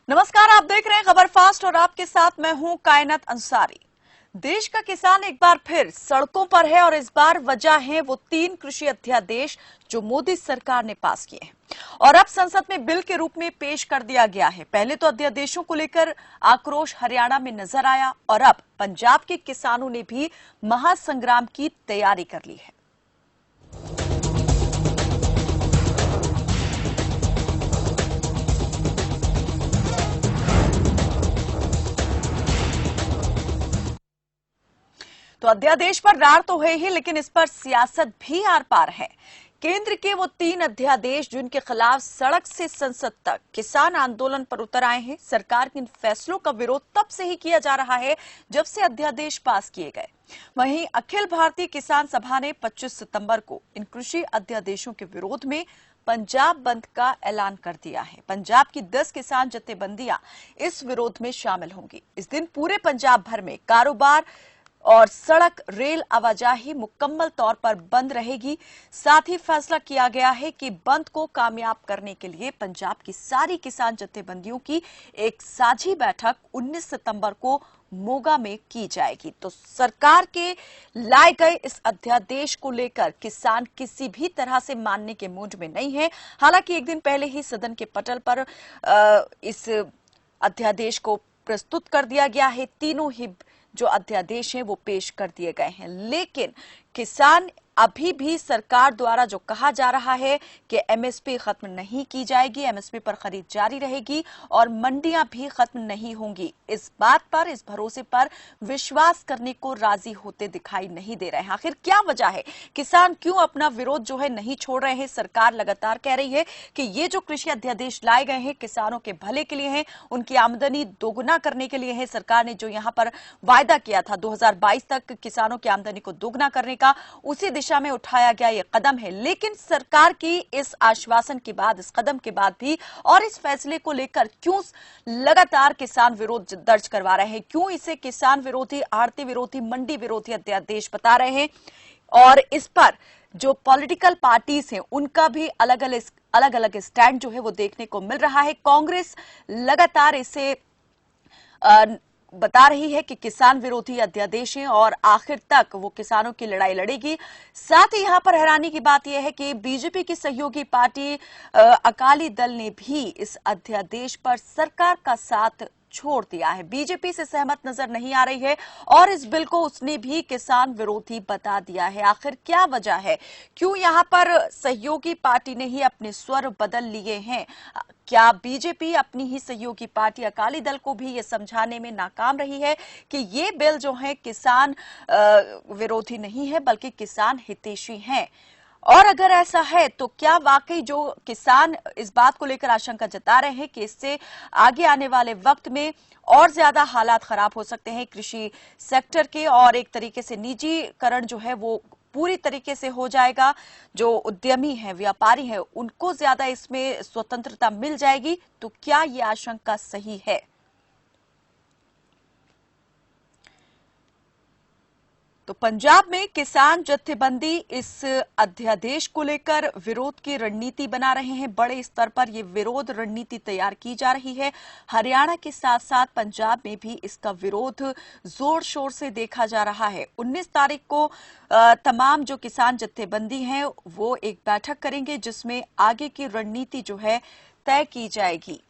नमस्कार, आप देख रहे हैं खबर फास्ट और आपके साथ मैं हूं कायनात अंसारी। देश का किसान एक बार फिर सड़कों पर है और इस बार वजह है वो 3 कृषि अध्यादेश जो मोदी सरकार ने पास किए हैं और अब संसद में बिल के रूप में पेश कर दिया गया है। पहले तो अध्यादेशों को लेकर आक्रोश हरियाणा में नजर आया और अब पंजाब के किसानों ने भी महासंग्राम की तैयारी कर ली है। तो अध्यादेश पर रार तो है ही, लेकिन इस पर सियासत भी आर पार है। केंद्र के वो 3 अध्यादेश जिनके खिलाफ सड़क से संसद तक किसान आंदोलन पर उतर आए हैं। सरकार के इन फैसलों का विरोध तब से ही किया जा रहा है जब से अध्यादेश पास किए गए। वहीं अखिल भारतीय किसान सभा ने 25 सितंबर को इन कृषि अध्यादेशों के विरोध में पंजाब बंद का ऐलान कर दिया है। पंजाब की 10 किसान जथेबंदियां इस विरोध में शामिल होंगी। इस दिन पूरे पंजाब भर में कारोबार और सड़क रेल आवाजाही मुकम्मल तौर पर बंद रहेगी। साथ ही फैसला किया गया है कि बंद को कामयाब करने के लिए पंजाब की सारी किसान जथेबंदियों की एक साझी बैठक 19 सितंबर को मोगा में की जाएगी। तो सरकार के लाए गए इस अध्यादेश को लेकर किसान किसी भी तरह से मानने के मूड में नहीं है। हालांकि एक दिन पहले ही सदन के पटल पर इस अध्यादेश को प्रस्तुत कर दिया गया है। तीनों ही जो अध्यादेश हैं वो पेश कर दिए गए हैं, लेकिन किसान अभी भी सरकार द्वारा जो कहा जा रहा है कि एमएसपी खत्म नहीं की जाएगी, एमएसपी पर खरीद जारी रहेगी और मंडियां भी खत्म नहीं होंगी, इस बात पर, इस भरोसे पर विश्वास करने को राजी होते दिखाई नहीं दे रहे हैं। आखिर क्या वजह है? किसान क्यों अपना विरोध जो है नहीं छोड़ रहे हैं? सरकार लगातार कह रही है कि ये जो कृषि अध्यादेश लाए गए हैं किसानों के भले के लिए हैं, उनकी आमदनी दोगुना करने के लिए है। सरकार ने जो यहां पर वायदा किया था 2022 तक किसानों की आमदनी को दोगुना करने का, उसी दिशा में उठाया गया ये कदम है। लेकिन सरकार की इस आश्वासन के बाद, इस कदम के बाद भी और इस फैसले को लेकर क्यों लगातार किसान विरोध दर्ज करवा रहे हैं? क्यों इसे किसान विरोधी, आड़ती विरोधी, मंडी विरोधी अध्यादेश बता रहे हैं? और इस पर जो पॉलिटिकल पार्टीज हैं उनका भी अलग अलग स्टैंड जो है वो देखने को मिल रहा है। कांग्रेस लगातार इसे बता रही है कि किसान विरोधी अध्यादेश है और आखिर तक वो किसानों की लड़ाई लड़ेगी। साथ ही यहां पर हैरानी की बात यह है कि बीजेपी की सहयोगी पार्टी अकाली दल ने भी इस अध्यादेश पर सरकार का साथ छोड़ दिया है। बीजेपी से सहमत नजर नहीं आ रही है और इस बिल को उसने भी किसान विरोधी बता दिया है। आखिर क्या वजह है? क्यों यहां पर सहयोगी पार्टी ने ही अपने स्वर बदल लिए हैं? क्या बीजेपी अपनी ही सहयोगी पार्टी अकाली दल को भी ये समझाने में नाकाम रही है कि ये बिल जो है किसान विरोधी नहीं है बल्कि किसान हितैषी है? और अगर ऐसा है तो क्या वाकई जो किसान इस बात को लेकर आशंका जता रहे हैं कि इससे आगे आने वाले वक्त में और ज्यादा हालात खराब हो सकते हैं कृषि सेक्टर के और एक तरीके से निजीकरण जो है वो पूरी तरीके से हो जाएगा, जो उद्यमी हैं, व्यापारी हैं, उनको ज्यादा इसमें स्वतंत्रता मिल जाएगी? तो क्या ये आशंका सही है? तो पंजाब में किसान जत्थेबंदी इस अध्यादेश को लेकर विरोध की रणनीति बना रहे हैं। बड़े स्तर पर यह विरोध रणनीति तैयार की जा रही है। हरियाणा के साथ साथ पंजाब में भी इसका विरोध जोर शोर से देखा जा रहा है। 19 तारीख को तमाम जो किसान जत्थेबंदी हैं वो एक बैठक करेंगे जिसमें आगे की रणनीति जो है तय की जाएगी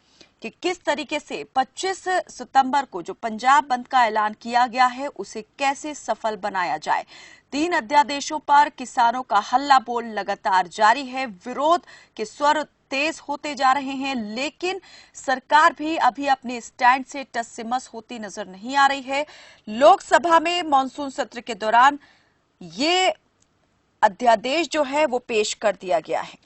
कि किस तरीके से 25 सितंबर को जो पंजाब बंद का ऐलान किया गया है उसे कैसे सफल बनाया जाए। 3 अध्यादेशों पर किसानों का हल्ला बोल लगातार जारी है। विरोध के स्वर तेज होते जा रहे हैं, लेकिन सरकार भी अभी अपने स्टैंड से टस से मस होती नजर नहीं आ रही है। लोकसभा में मॉनसून सत्र के दौरान ये अध्यादेश जो है वो पेश कर दिया गया है।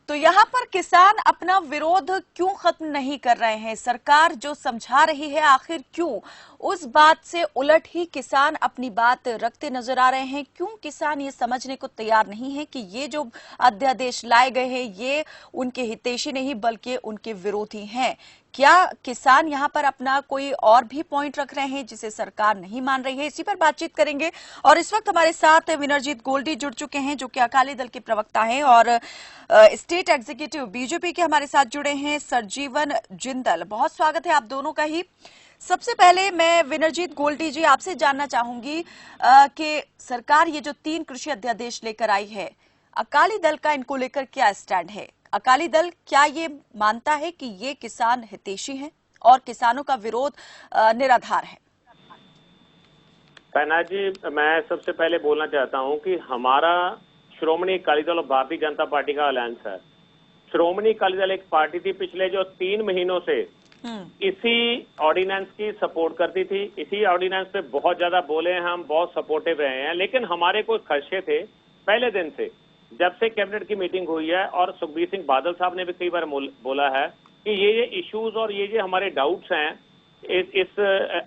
तो यहाँ पर किसान अपना विरोध क्यों खत्म नहीं कर रहे हैं? सरकार जो समझा रही है आखिर क्यों उस बात से उलट ही किसान अपनी बात रखते नजर आ रहे हैं? क्यों किसान ये समझने को तैयार नहीं है कि ये जो अध्यादेश लाए गए हैं ये उनके हितैषी नहीं बल्कि उनके विरोधी हैं? क्या किसान यहाँ पर अपना कोई और भी पॉइंट रख रहे हैं जिसे सरकार नहीं मान रही है? इसी पर बातचीत करेंगे। और इस वक्त हमारे साथ विनरजीत गोल्डी जुड़ चुके हैं, जो कि अकाली दल के प्रवक्ता हैं, और स्टेट एग्जीक्यूटिव बीजेपी के हमारे साथ जुड़े हैं सरजीवन जिंदल। बहुत स्वागत है आप दोनों का ही। सबसे पहले मैं विनरजीत गोल्डी जी आपसे जानना चाहूंगी कि सरकार ये जो 3 कृषि अध्यादेश लेकर आई है, अकाली दल का इनको लेकर क्या स्टैंड है? अकाली दल क्या ये मानता है कि ये किसान हितैषी हैं और किसानों का विरोध निराधार है? पहना जी, मैं सबसे पहले बोलना चाहता हूं कि हमारा श्रोमणी अकाली दल और भारतीय जनता पार्टी का अलायंस है। श्रोमणी अकाली दल एक पार्टी थी पिछले जो 3 महीनों से इसी ऑर्डिनेंस की सपोर्ट करती थी। इसी ऑर्डिनेंस पे बहुत ज्यादा बोले हैं, हम बहुत सपोर्टिव रहे हैं, लेकिन हमारे कुछ खदशे थे पहले दिन से, जब से कैबिनेट की मीटिंग हुई है। और सुखबीर सिंह बादल साहब ने भी कई बार बोला है कि ये इश्यूज और ये हमारे डाउट्स हैं इस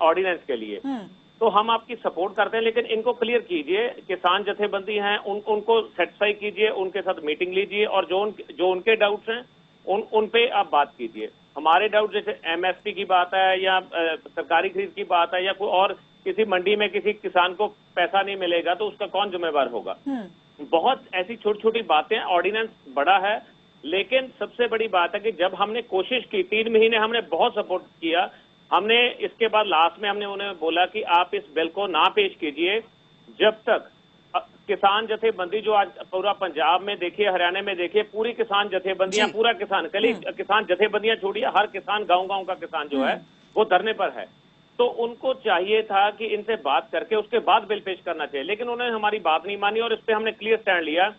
ऑर्डिनेंस के लिए, तो हम आपकी सपोर्ट करते हैं, लेकिन इनको क्लियर कीजिए। किसान जथेबंदी हैं, उनको सेटिस्फाई कीजिए, उनके साथ मीटिंग लीजिए, और जो उनके डाउट्स हैं उन पे आप बात कीजिए। हमारे डाउट जैसे एमएसपी की बात है, या सरकारी खरीद की बात है, या कोई और किसी मंडी में किसी किसान को पैसा नहीं मिलेगा तो उसका कौन जिम्मेवार होगा। बहुत ऐसी छोटी छोटी बातें। ऑर्डिनेंस बड़ा है, लेकिन सबसे बड़ी बात है कि जब हमने कोशिश की, 3 महीने हमने बहुत सपोर्ट किया, हमने इसके बाद लास्ट में हमने उन्हें बोला कि आप इस बिल को ना पेश कीजिए जब तक किसान जथेबंदी, जो आज पूरा पंजाब में देखिए, हरियाणा में देखिए, पूरी किसान जथेबंदियां, पूरा किसान, किसान जथेबंदियां छोड़िए, हर किसान, गांव-गांव का किसान जो है वो धरने पर है। तो उनको चाहिए था कि इनसे बात करके उसके बाद बिल पेश करना चाहिए, लेकिन उन्होंने हमारी बात नहीं मानी। और इस पे हमने क्लियर स्टैंड लिया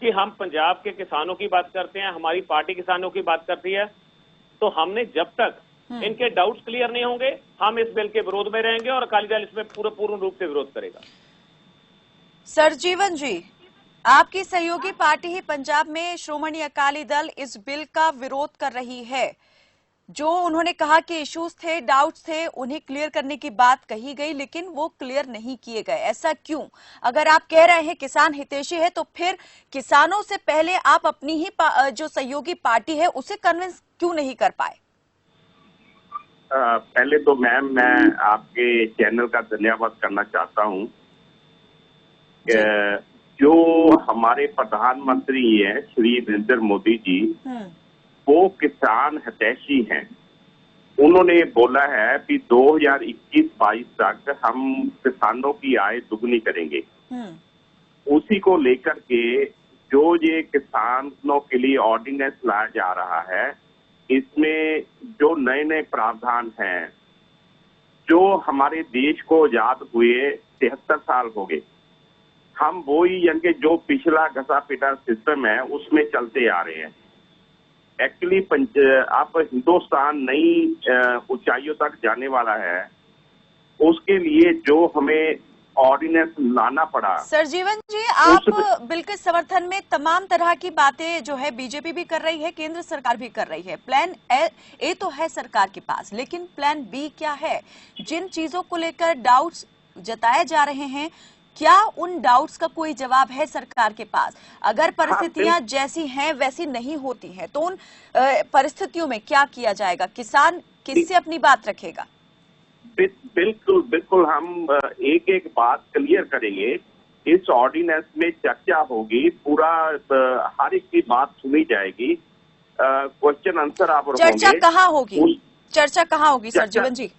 कि हम पंजाब के किसानों की बात करते हैं, हमारी पार्टी किसानों की बात करती है। तो हमने जब तक इनके डाउट्स क्लियर नहीं होंगे, हम इस बिल के विरोध में रहेंगे, और अकाली दल इसमें पूर्ण रूप से विरोध करेगा। सरजीवन जी, आपकी सहयोगी पार्टी ही पंजाब में श्रोमणी अकाली दल इस बिल का विरोध कर रही है। जो उन्होंने कहा कि इश्यूज थे, डाउट्स थे, उन्हें क्लियर करने की बात कही गई, लेकिन वो क्लियर नहीं किए गए। ऐसा क्यों? अगर आप कह रहे हैं किसान हितैषी है, तो फिर किसानों से पहले आप अपनी ही जो सहयोगी पार्टी है उसे कन्विंस क्यों नहीं कर पाए? पहले तो मैम, मैं आपके चैनल का धन्यवाद करना चाहता हूं। जो हमारे प्रधानमंत्री हैं श्री नरेंद्र मोदी जी, वो किसान हितैषी हैं। उन्होंने बोला है कि 2021-22 तक हम किसानों की आय दुगनी करेंगे। उसी को लेकर के जो ये किसानों के लिए ऑर्डिनेंस लाया जा रहा है, इसमें जो नए प्रावधान हैं, जो हमारे देश को आजाद हुए 73 साल हो गए, हम वही यानी जो पिछला घसा पिटा सिस्टम है उसमें चलते आ रहे हैं। एक्चुअली आप हिंदुस्तान नई ऊंचाइयों तक जाने वाला है, उसके लिए जो हमें ऑर्डिनेंस लाना पड़ा। सरजीवन जी, आप बिल के समर्थन में तमाम तरह की बातें जो है बीजेपी भी कर रही है, केंद्र सरकार भी कर रही है। प्लान ए तो है सरकार के पास, लेकिन प्लान बी क्या है? जिन चीजों को लेकर डाउट्स जताए जा रहे हैं, क्या उन डाउट्स का कोई जवाब है सरकार के पास? अगर परिस्थितियां जैसी हैं वैसी नहीं होती हैं, तो उन परिस्थितियों में क्या किया जाएगा? किसान किससे अपनी बात रखेगा? बिल्कुल हम एक एक बात क्लियर करेंगे। इस ऑर्डिनेंस में चर्चा होगी, पूरा हर एक की बात सुनी जाएगी, क्वेश्चन आंसर आप चर्चा कहाँ होगी? चर्चा कहाँ होगी सरजीवन जी?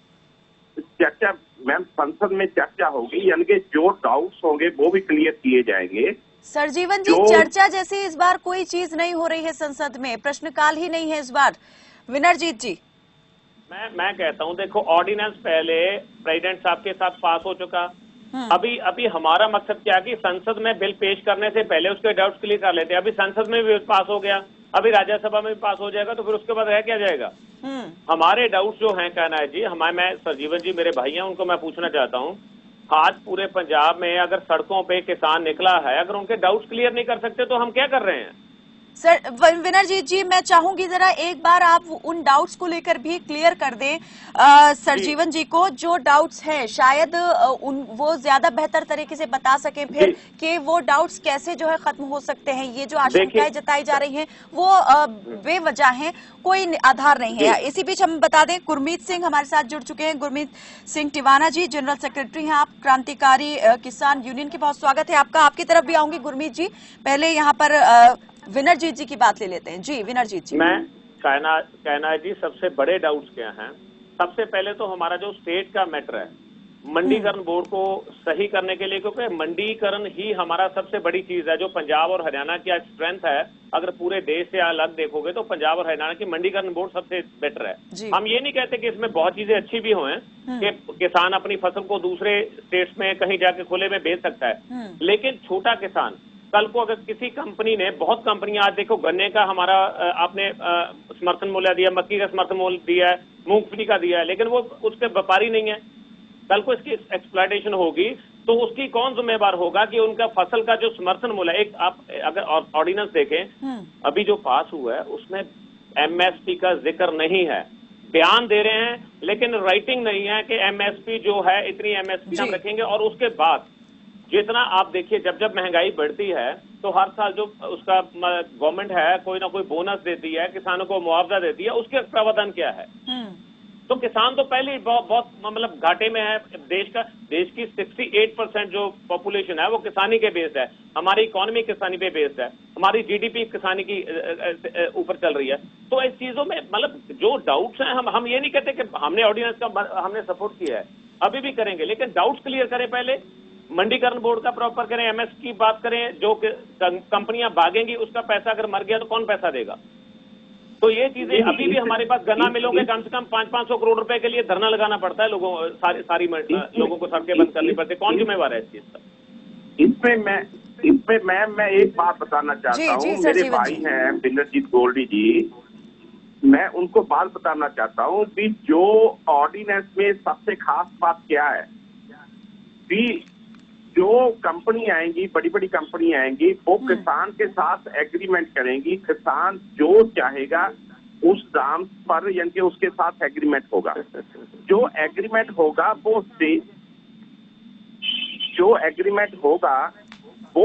चर्चा मैम संसद में चर्चा होगी, यानी कि जो डाउट्स होंगे वो भी क्लियर किए जाएंगे। सरजीवन जी, चर्चा जैसी इस बार कोई चीज नहीं हो रही है संसद में, प्रश्नकाल ही नहीं है इस बार। विनरजीत जी, मैं कहता हूं, देखो, ऑर्डिनेंस पहले प्रेसिडेंट साहब के साथ पास हो चुका। अभी हमारा मकसद क्या कि संसद में बिल पेश करने से पहले उसके डाउट्स क्लियर कर लेते हैं। अभी संसद में भी पास हो गया, अभी राज्यसभा में भी पास हो जाएगा, तो फिर उसके बाद रह क्या जाएगा? हमारे डाउट्स जो हैं, कहना है जी, मैं सरजीवन जी मेरे भाई हैं, उनको मैं पूछना चाहता हूँ, आज पूरे पंजाब में अगर सड़कों पे किसान निकला है, अगर उनके डाउट्स क्लियर नहीं कर सकते तो हम क्या कर रहे हैं? सर विनरजीत जी, मैं चाहूंगी जरा एक बार आप उन डाउट्स को लेकर भी क्लियर कर दें सरजीवन जी को, जो डाउट्स हैं शायद वो ज्यादा बेहतर तरीके से बता सकें फिर कि वो डाउट्स कैसे जो है खत्म हो सकते हैं। ये जो आशंकाएं जताई जा रही हैं वो बेवजह हैं, कोई आधार नहीं है। इसी बीच हम बता दें गुरमीत सिंह हमारे साथ जुड़ चुके हैं। गुरमीत सिंह टिवाना जी, जनरल सेक्रेटरी हैं आप क्रांतिकारी किसान यूनियन के। बहुत स्वागत है आपका। आपकी तरफ भी आऊंगी गुरमीत जी, पहले यहाँ पर विनरजीत जी की बात ले लेते हैं। जी विनरजीत जी। मैं कहना जी, सबसे बड़े डाउट्स क्या हैं? सबसे पहले तो हमारा जो स्टेट का मैटर है, मंडीकरण बोर्ड को सही करने के लिए, क्योंकि मंडीकरण ही हमारा सबसे बड़ी चीज है। जो पंजाब और हरियाणा की स्ट्रेंथ है, अगर पूरे देश से अलग देखोगे तो पंजाब और हरियाणा की मंडीकरण बोर्ड सबसे बेटर है। हम ये नहीं कहते कि इसमें बहुत चीजें अच्छी भी हो कि किसान अपनी फसल को दूसरे स्टेट्स में कहीं जाके खुले में बेच सकता है, लेकिन छोटा किसान कल को अगर किसी कंपनी ने, बहुत कंपनियां आज देखो, गन्ने का हमारा आपने समर्थन मूल्य दिया, मक्की का समर्थन मूल्य दिया है, मूंगफली का दिया है, लेकिन वो उसके व्यापारी नहीं है। कल को इसकी एक्सप्लॉयटेशन होगी तो उसकी कौन जिम्मेवार होगा कि उनका फसल का जो समर्थन मूल्य, एक आप अगर ऑर्डिनेंस देखें अभी जो पास हुआ है उसमें एमएसपी का जिक्र नहीं है। बयान दे रहे हैं लेकिन राइटिंग नहीं है कि एमएसपी जो है इतनी एमएसपी हम रखेंगे। और उसके बाद जितना आप देखिए, जब जब महंगाई बढ़ती है तो हर साल जो उसका गवर्नमेंट है कोई ना कोई बोनस देती है, किसानों को मुआवजा देती है, उसके प्रावधान क्या है? तो किसान तो पहले ही बहुत मतलब घाटे में है। देश की 68% जो पॉपुलेशन है वो किसानी के बेस्ड है। हमारी इकोनॉमी किसानी पे बेस्ड है, हमारी जीडीपी किसानी की ऊपर चल रही है। तो इस चीजों में मतलब जो डाउट्स हैं, हम ये नहीं कहते कि हमने ऑर्डिनेंस का हमने सपोर्ट किया है, अभी भी करेंगे, लेकिन डाउट्स क्लियर करें पहले। मंडीकरण बोर्ड का प्रॉपर करें, एमएस की बात करें। जो कंपनियां भागेंगी उसका पैसा अगर मर गया तो कौन पैसा देगा? तो ये चीजें अभी भी हमारे पास गन्ना मिलों के कम से कम 500-500 करोड़ रुपए के लिए धरना लगाना पड़ता है लोगों, सारी लोगों को सड़कें बंद करनी पड़ती है। कौन जिम्मेवार है इस चीज का? इसमें मैं एक बात बताना चाहता हूँ। मेरे भाई हैं विनरजीत गोल्डी जी, मैं उनको बात बताना चाहता हूँ कि जो ऑर्डिनेंस में सबसे खास बात क्या है कि जो कंपनी आएंगी, बड़ी बड़ी कंपनी आएंगी, वो किसान के साथ एग्रीमेंट करेंगी। किसान जो चाहेगा उस दाम पर यानी कि उसके साथ एग्रीमेंट होगा। जो एग्रीमेंट होगा वो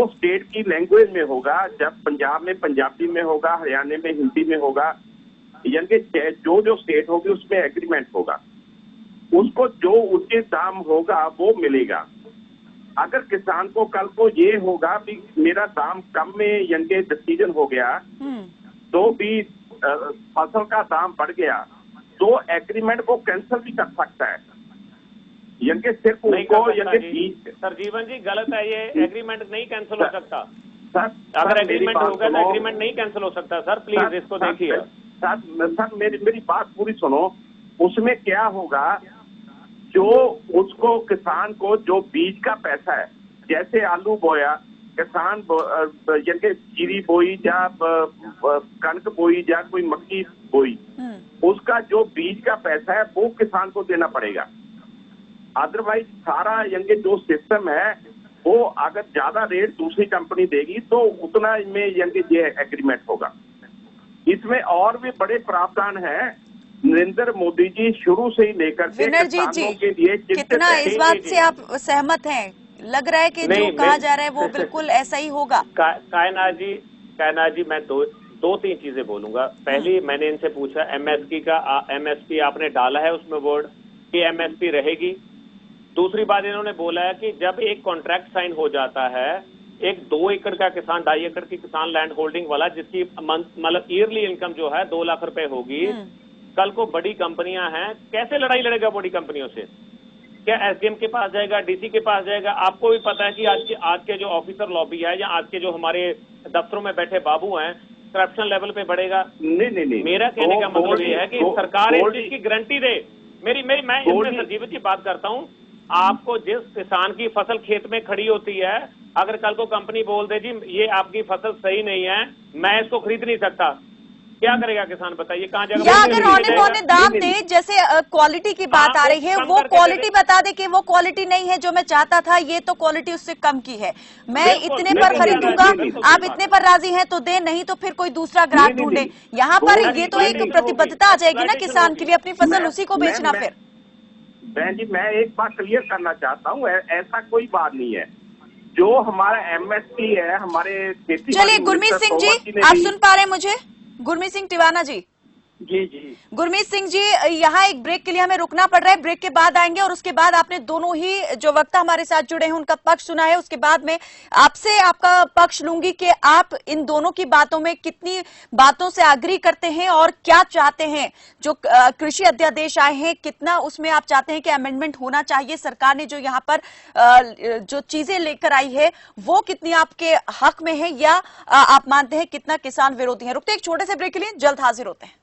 स्टेट की लैंग्वेज में होगा। जब पंजाब में पंजाबी में होगा, हरियाणा में हिंदी में होगा, यानी कि जो स्टेट होगी उसमें एग्रीमेंट होगा। उसको जो उचित दाम होगा वो मिलेगा। अगर किसान को कल को ये होगा कि मेरा दाम कम में यानी कि डिसीजन हो गया, तो भी फसल का दाम बढ़ गया, तो एग्रीमेंट को कैंसिल भी कर सकता है। यानी कि सिर्फ उनको सरजीवन जी गलत है, ये एग्रीमेंट नहीं कैंसिल हो सकता सर। अगर एग्रीमेंट होगा तो एग्रीमेंट नहीं कैंसिल हो सकता सर। प्लीज इसको देखिए सर, मेरी बात पूरी सुनो। उसमें क्या होगा, जो उसको किसान को जो बीज का पैसा है, जैसे आलू बोया किसान यानी कि जीरी बोई या कणक बोई या कोई मक्की बोई, उसका जो बीज का पैसा है वो किसान को देना पड़ेगा। अदरवाइज सारा यानी कि जो सिस्टम है वो अगर ज्यादा रेट दूसरी कंपनी देगी तो उतना में यानी कि ये एग्रीमेंट होगा। इसमें और भी बड़े प्रावधान है। नरेंद्र मोदी जी शुरू से ही लेकर किसानों के लिए कितना इस बात से आप सहमत हैं? लग रहा है कि जो कहा जा रहा है वो बिल्कुल ऐसा ही होगा। कायनाथ जी मैं दो तीन चीजें बोलूंगा। पहली, मैंने इनसे पूछा एमएसपी आपने डाला है उसमें वर्ड कि एमएसपी रहेगी। दूसरी बात इन्होंने बोला है कि जब एक कॉन्ट्रैक्ट साइन हो जाता है, एक 2 एकड़ का किसान, 2.5 एकड़ की किसान लैंड होल्डिंग वाला, जिसकी मतलब ईयरली इनकम जो है 2 लाख रुपए होगी, कल को बड़ी कंपनियां हैं, कैसे लड़ाई लड़ेगा बड़ी कंपनियों से? क्या एसडीएम के पास जाएगा, डीसी के पास जाएगा? आपको भी पता है कि आज के जो ऑफिसर लॉबी है या आज के जो हमारे दफ्तरों में बैठे बाबू हैं, करप्शन लेवल पे बढ़ेगा। नहीं। मेरा कहने का मतलब ये है कि सरकार इस चीज की गारंटी दे। मैं इसमें संजीव की बात करता हूँ। आपको जिस किसान की फसल खेत में खड़ी होती है, अगर कल को कंपनी बोल दे जी ये आपकी फसल सही नहीं है, मैं इसको खरीद नहीं सकता, क्या करेगा किसान बताइए, कहाँ जगह या अगर औने पौने दाम दे, जैसे क्वालिटी की बात आ रही है, वो क्वालिटी बता दे कि वो क्वालिटी नहीं है जो मैं चाहता था, ये तो क्वालिटी उससे कम की है, मैं इतने पर खरीदूंगा, आप इतने पर राजी हैं तो दे, नहीं तो फिर कोई दूसरा ग्राहक ढूंढे। यहाँ पर ये तो एक प्रतिबद्धता आ जाएगी ना किसान के लिए, अपनी फसल उसी को बेचना। फिर बहन जी, मैं एक बात क्लियर करना चाहता हूँ, ऐसा कोई बात नहीं है। जो हमारा एमएसपी है, हमारे खेती, चलिए गुरमीत सिंह जी, आप सुन पा रहे हैं मुझे? गुरमीत सिंह टिवाना जी। जी। गुरमीत सिंह जी, यहाँ एक ब्रेक के लिए हमें रुकना पड़ रहा है, ब्रेक के बाद आएंगे और उसके बाद आपने दोनों ही जो वक्ता हमारे साथ जुड़े हैं उनका पक्ष सुना है, उसके बाद में आपसे आपका पक्ष लूंगी कि आप इन दोनों की बातों में कितनी बातों से एग्री करते हैं और क्या चाहते हैं। जो कृषि अध्यादेश आए हैं, कितना उसमें आप चाहते हैं कि अमेंडमेंट होना चाहिए, सरकार ने जो यहाँ पर जो चीजें लेकर आई है वो कितनी आपके हक में है, या आप मानते हैं कितना किसान विरोधी है। रुकते एक छोटे से ब्रेक के लिए, जल्द हाजिर होते हैं।